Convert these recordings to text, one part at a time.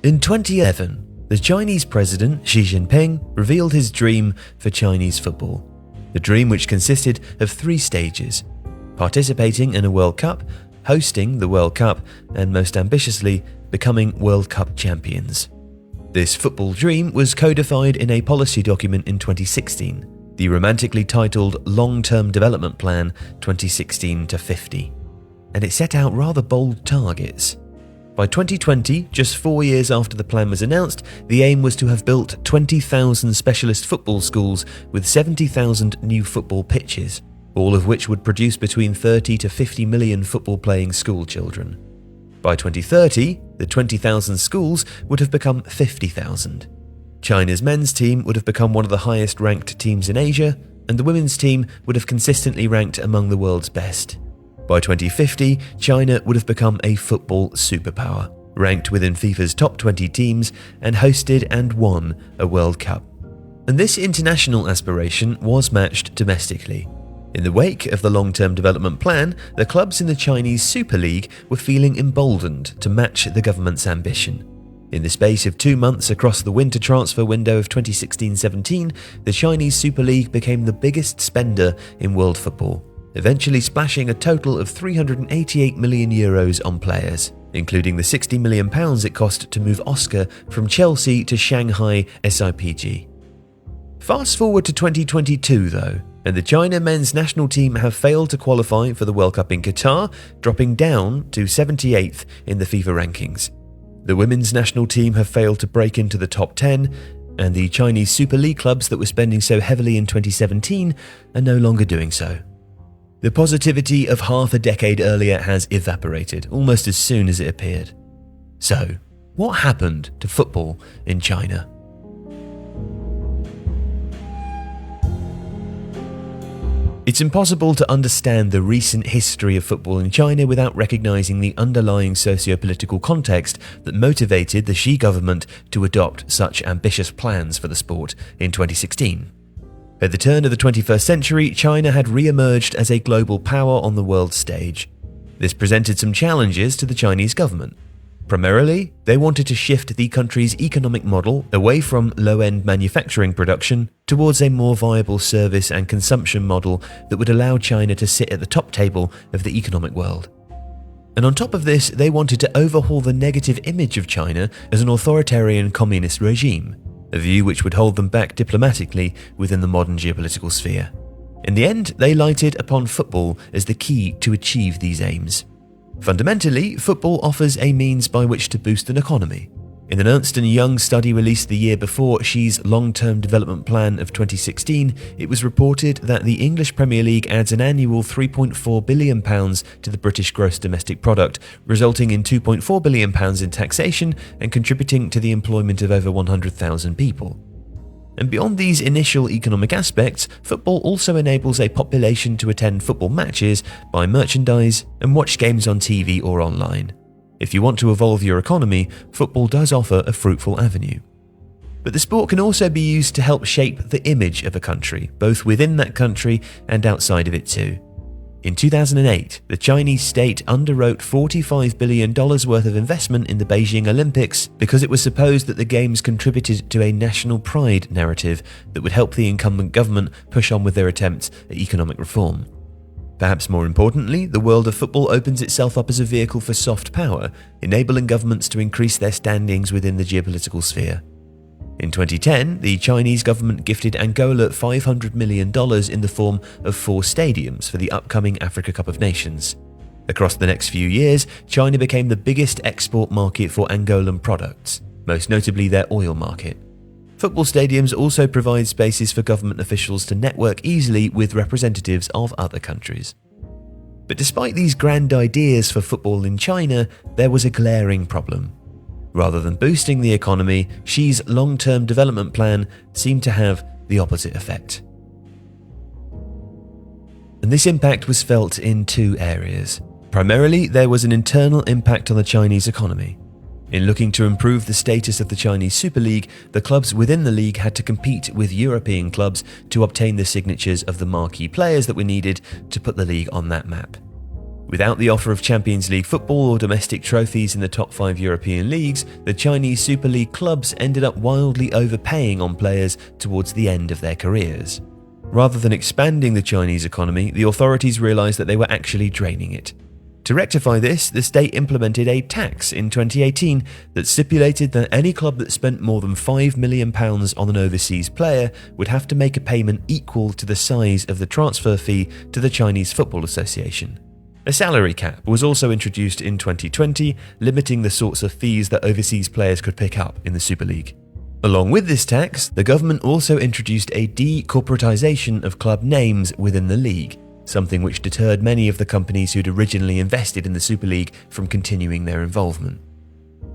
In 2011, the Chinese President Xi Jinping revealed his dream for Chinese football. The dream, which consisted of 3 stages: participating in a World Cup, hosting the World Cup, and most ambitiously, becoming World Cup champions. This football dream was codified in a policy document in 2016, the romantically titled Long-Term Development Plan 2016-50, and it set out rather bold targets. By 2020, just 4 years after the plan was announced, the aim was to have built 20,000 specialist football schools with 70,000 new football pitches, all of which would produce between 30 to 50 million football-playing school children. By 2030, the 20,000 schools would have become 50,000. China's men's team would have become one of the highest-ranked teams in Asia, and the women's team would have consistently ranked among the world's best. By 2050, China would have become a football superpower, ranked within FIFA's top 20 teams, and hosted and won a World Cup. And this international aspiration was matched domestically. In the wake of the long-term development plan, the clubs in the Chinese Super League were feeling emboldened to match the government's ambition. In the space of 2 months across the winter transfer window of 2016-17, the Chinese Super League became the biggest spender in world football, eventually splashing a total of €388 million on players, including the £60 million it cost to move Oscar from Chelsea to Shanghai SIPG. Fast forward to 2022 though, and the China men's national team have failed to qualify for the World Cup in Qatar, dropping down to 78th in the FIFA rankings. The women's national team have failed to break into the top 10, and the Chinese Super League clubs that were spending so heavily in 2017 are no longer doing so. The positivity of half a decade earlier has evaporated almost as soon as it appeared. So, what happened to football in China? It's impossible to understand the recent history of football in China without recognizing the underlying socio-political context that motivated the Xi government to adopt such ambitious plans for the sport in 2016. At the turn of the 21st century, China had re-emerged as a global power on the world stage. This presented some challenges to the Chinese government. Primarily, they wanted to shift the country's economic model away from low-end manufacturing production towards a more viable service and consumption model that would allow China to sit at the top table of the economic world. And on top of this, they wanted to overhaul the negative image of China as an authoritarian communist regime, a view which would hold them back diplomatically within the modern geopolitical sphere. In the end, they lighted upon football as the key to achieve these aims. Fundamentally, football offers a means by which to boost an economy. In an Ernst & Young study released the year before Xi's long-term development plan of 2016, it was reported that the English Premier League adds an annual £3.4 billion to the British gross domestic product, resulting in £2.4 billion in taxation and contributing to the employment of over 100,000 people. And beyond these initial economic aspects, football also enables a population to attend football matches, buy merchandise, and watch games on TV or online. If you want to evolve your economy, football does offer a fruitful avenue. But the sport can also be used to help shape the image of a country, both within that country and outside of it too. In 2008, the Chinese state underwrote $45 billion worth of investment in the Beijing Olympics because it was supposed that the Games contributed to a national pride narrative that would help the incumbent government push on with their attempts at economic reform. Perhaps more importantly, the world of football opens itself up as a vehicle for soft power, enabling governments to increase their standings within the geopolitical sphere. In 2010, the Chinese government gifted Angola $500 million in the form of 4 stadiums for the upcoming Africa Cup of Nations. Across the next few years, China became the biggest export market for Angolan products, most notably their oil market. Football stadiums also provide spaces for government officials to network easily with representatives of other countries. But despite these grand ideas for football in China, there was a glaring problem. Rather than boosting the economy, Xi's long-term development plan seemed to have the opposite effect. And this impact was felt in 2 areas. Primarily, there was an internal impact on the Chinese economy. In looking to improve the status of the Chinese Super League, the clubs within the league had to compete with European clubs to obtain the signatures of the marquee players that were needed to put the league on that map. Without the offer of Champions League football or domestic trophies in the top 5 European leagues, the Chinese Super League clubs ended up wildly overpaying on players towards the end of their careers. Rather than expanding the Chinese economy, the authorities realized that they were actually draining it. To rectify this, the state implemented a tax in 2018 that stipulated that any club that spent more than £5 million on an overseas player would have to make a payment equal to the size of the transfer fee to the Chinese Football Association. A salary cap was also introduced in 2020, limiting the sorts of fees that overseas players could pick up in the Super League. Along with this tax, the government also introduced a de-corporatization of club names within the league, something which deterred many of the companies who'd originally invested in the Super League from continuing their involvement.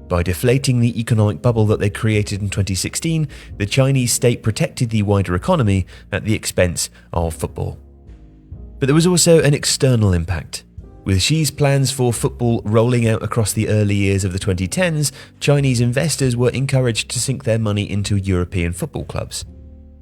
By deflating the economic bubble that they created in 2016, the Chinese state protected the wider economy at the expense of football. But there was also an external impact. With Xi's plans for football rolling out across the early years of the 2010s, Chinese investors were encouraged to sink their money into European football clubs.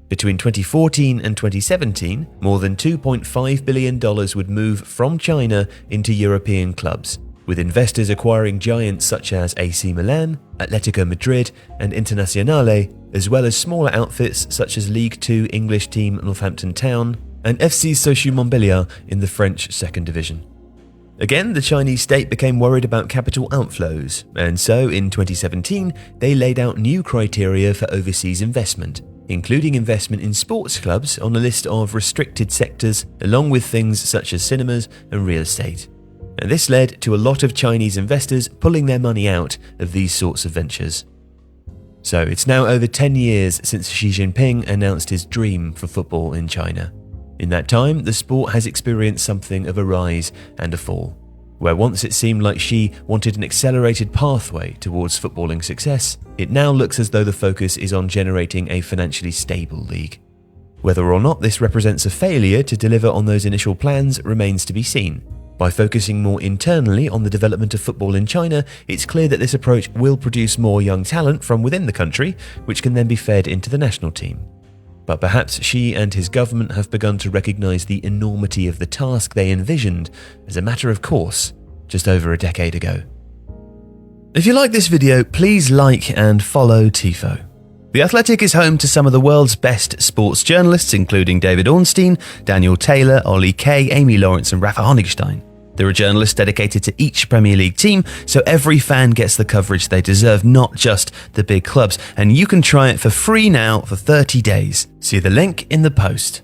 Between 2014 and 2017, more than $2.5 billion would move from China into European clubs, with investors acquiring giants such as AC Milan, Atletico Madrid, and Internazionale, as well as smaller outfits such as League Two English team Northampton Town and FC Sochaux Montbéliard in the French second division. Again, the Chinese state became worried about capital outflows, and so in 2017, they laid out new criteria for overseas investment, including investment in sports clubs on a list of restricted sectors, along with things such as cinemas and real estate. And this led to a lot of Chinese investors pulling their money out of these sorts of ventures. So it's now over 10 years since Xi Jinping announced his dream for football in China. In that time, the sport has experienced something of a rise and a fall. Where once it seemed like Xi wanted an accelerated pathway towards footballing success, it now looks as though the focus is on generating a financially stable league. Whether or not this represents a failure to deliver on those initial plans remains to be seen. By focusing more internally on the development of football in China, it's clear that this approach will produce more young talent from within the country, which can then be fed into the national team. But perhaps Xi and his government have begun to recognise the enormity of the task they envisioned as a matter of course just over a decade ago. If you like this video, please like and follow Tifo. The Athletic is home to some of the world's best sports journalists, including David Ornstein, Daniel Taylor, Ollie Kay, Amy Lawrence and Rafa Honigstein. There are journalists dedicated to each Premier League team, so every fan gets the coverage they deserve, not just the big clubs. And you can try it for free now for 30 days. See the link in the post.